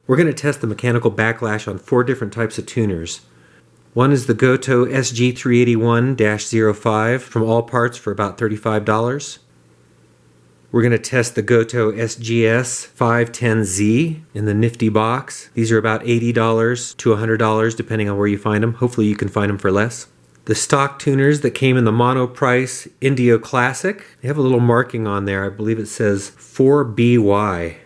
We're going to test the mechanical backlash on 4 different types of tuners. One is the Goto SG381-05 from All Parts for about $35. We're going to test the Goto SGS 510Z in the nifty box. These are about $80 to $100 depending on where you find them. Hopefully you can find them for less. The stock tuners that came in the mono price Indio Classic, they have a little marking on there. I believe it says 4BY.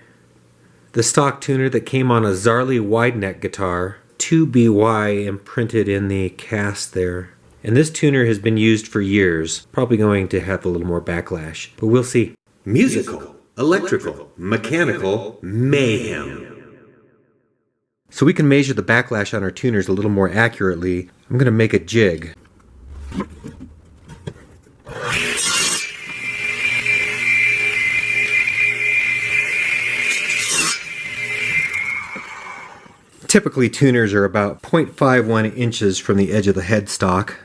The stock tuner that came on a Zarli wide neck guitar, 2BY imprinted in the cast there. And this tuner has been used for years. Probably going to have a little more backlash, but we'll see. Musical, electrical, mechanical, mayhem. So we can measure the backlash on our tuners a little more accurately. I'm going to make a jig. Typically tuners are about 0.51 inches from the edge of the headstock.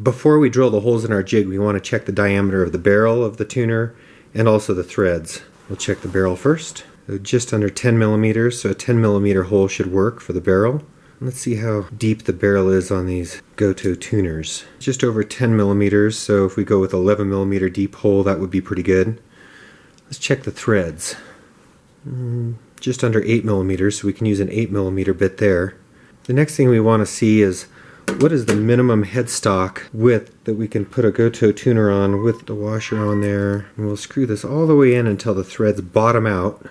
Before we drill the holes in our jig, we want to check the diameter of the barrel of the tuner and also the threads. We'll check the barrel first. Just under 10 millimeters, so a 10 millimeter hole should work for the barrel. Let's see how deep the barrel is on these Goto tuners. Just over 10 millimeters, so if we go with 11 millimeter deep hole, that would be pretty good. Let's check the threads. Just under 8 millimeters, so we can use an 8 millimeter bit there. The next thing we want to see is what is the minimum headstock width that we can put a Goto tuner on with the washer on there. And we'll screw this all the way in until the threads bottom out.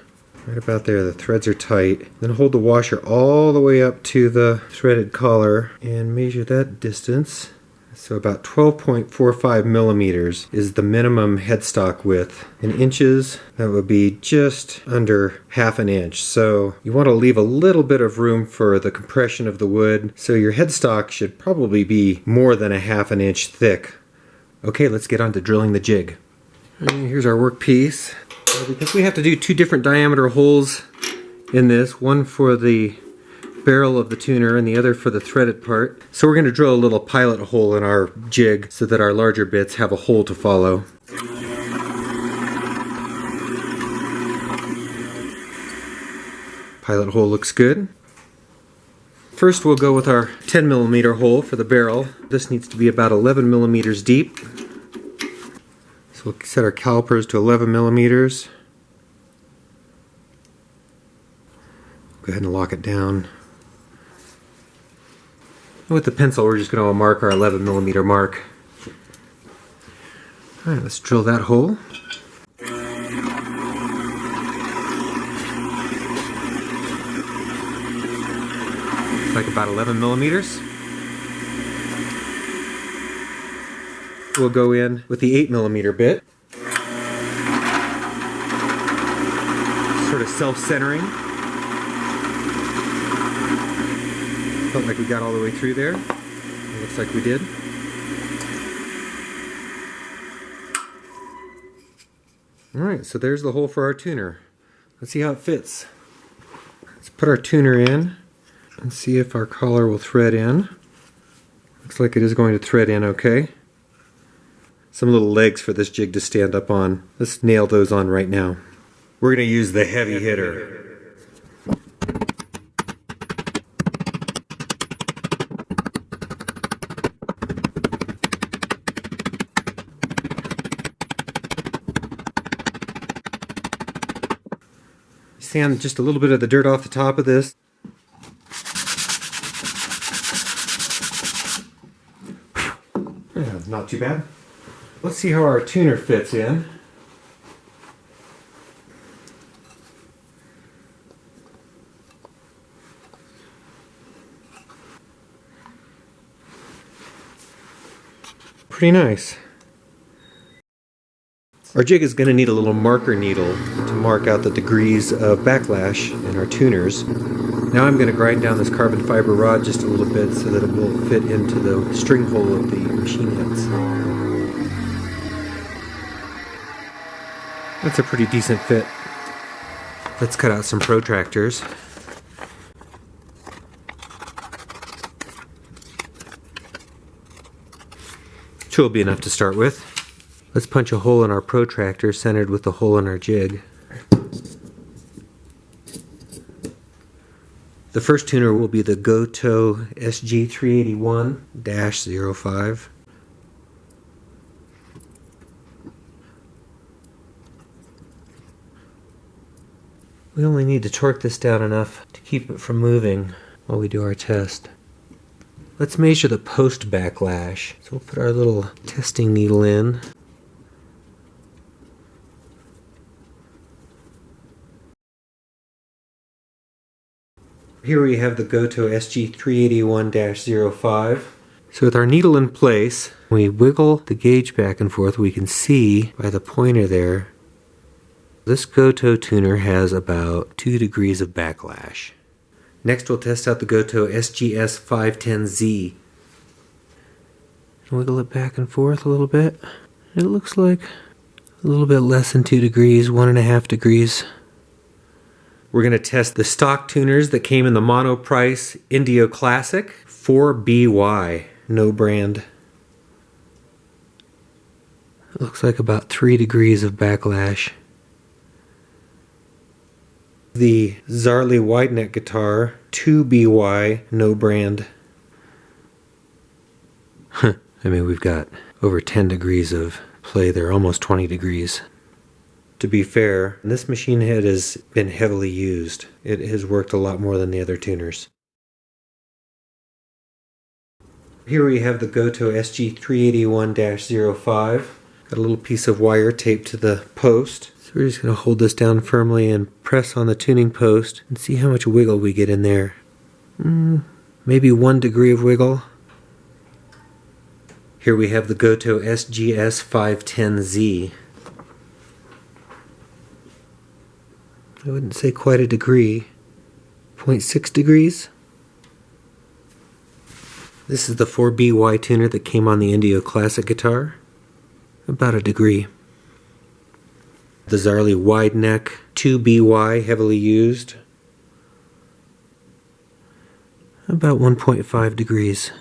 Right about there, the threads are tight. Then hold the washer all the way up to the threaded collar and measure that distance. So about 12.45 millimeters is the minimum headstock width. In inches, that would be just under half an inch. So you want to leave a little bit of room for the compression of the wood. So your headstock should probably be more than a half an inch thick. Okay, let's get on to drilling the jig. And here's our workpiece. Because we have to do 2 different diameter holes in this, one for the barrel of the tuner and the other for the threaded part. So we're going to drill a little pilot hole in our jig so that our larger bits have a hole to follow. Pilot hole looks good. First we'll go with our 10 millimeter hole for the barrel. This needs to be about 11 millimeters deep. So we'll set our calipers to 11 millimeters. Go ahead and lock it down. With the pencil, we're just going to mark our 11 millimeter mark. Alright, let's drill that hole. Looks like about 11 millimeters. We'll go in with the 8 millimeter bit. Sort of self-centering. Felt like we got all the way through there. It looks like we did. Alright, so there's the hole for our tuner. Let's see how it fits. Let's put our tuner in and see if our collar will thread in. Looks like it is going to thread in okay. Some little legs for this jig to stand up on. Let's nail those on right now. We're going to use the heavy hitter. Sand just a little bit of the dirt off the top of this. Yeah, not too bad. Let's see how our tuner fits in. Pretty nice. Our jig is going to need a little marker needle to mark out the degrees of backlash in our tuners. Now I'm going to grind down this carbon fiber rod just a little bit so that it will fit into the string hole of the machine heads. That's a pretty decent fit. Let's cut out some protractors. Two will be enough to start with. Let's punch a hole in our protractor centered with the hole in our jig. The first tuner will be the Goto SG381-05. We only need to torque this down enough to keep it from moving while we do our test. Let's measure the post backlash. So we'll put our little testing needle in. Here we have the Goto SG381-05. So with our needle in place, when we wiggle the gauge back and forth, we can see by the pointer there, this Goto tuner has about 2 degrees of backlash. Next we'll test out the Goto SGS510Z. Wiggle it back and forth a little bit. It looks like a little bit less than 2 degrees, 1.5 degrees. We're going to test the stock tuners that came in the mono price Indio Classic 4BY, no brand. It looks like about 3 degrees of backlash. The Zarley wide neck guitar 2BY, no brand. I mean, we've got over 10 degrees of play there, almost 20 degrees. To be fair, this machine head has been heavily used. It has worked a lot more than the other tuners. Here we have the Goto SG381-05. Got a little piece of wire taped to the post. So we're just going to hold this down firmly and press on the tuning post and see how much wiggle we get in there. Maybe 1 degree of wiggle. Here we have the Goto SGS510Z. I wouldn't say quite a degree. 0.6 degrees. This is the 4BY tuner that came on the Indio Classic guitar. About a degree. The Zarley wide neck 2BY, heavily used. About 1.5 degrees.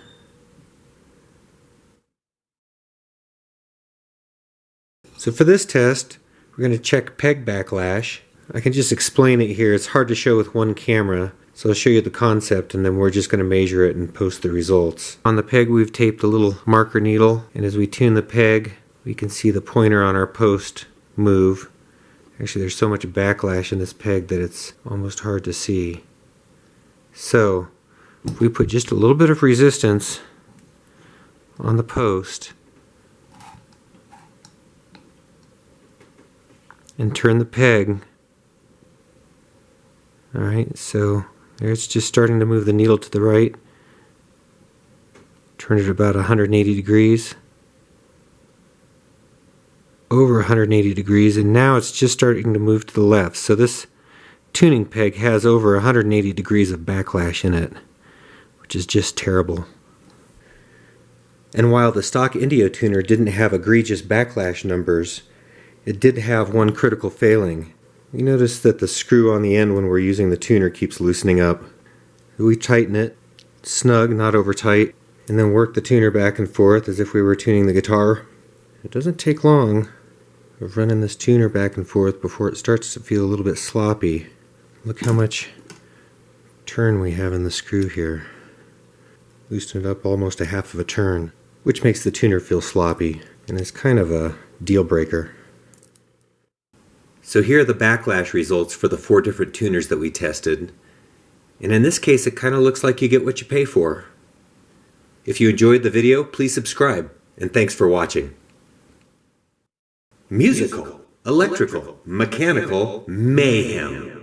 So for this test, we're going to check peg backlash. I can just explain it here. It's hard to show with one camera, so I'll show you the concept and then we're just going to measure it and post the results. On the peg we've taped a little marker needle, and as we tune the peg we can see the pointer on our post move. Actually, there's so much backlash in this peg that it's almost hard to see. So if we put just a little bit of resistance on the post and turn the peg, alright, so there it's just starting to move the needle to the right. Turn it about 180 degrees. Over 180 degrees, and now it's just starting to move to the left. So this tuning peg has over 180 degrees of backlash in it, which is just terrible. And while the stock Indio tuner didn't have egregious backlash numbers, it did have one critical failing. You notice that the screw on the end when we're using the tuner keeps loosening up. We tighten it, snug, not over tight, and then work the tuner back and forth as if we were tuning the guitar. It doesn't take long of running this tuner back and forth before it starts to feel a little bit sloppy. Look how much turn we have in the screw here. Loosen it up almost a half of a turn, which makes the tuner feel sloppy, and it's kind of a deal breaker. So here are the backlash results for the 4 different tuners that we tested. And in this case, it kind of looks like you get what you pay for. If you enjoyed the video, please subscribe, and thanks for watching. Musical, electrical, mechanical mayhem.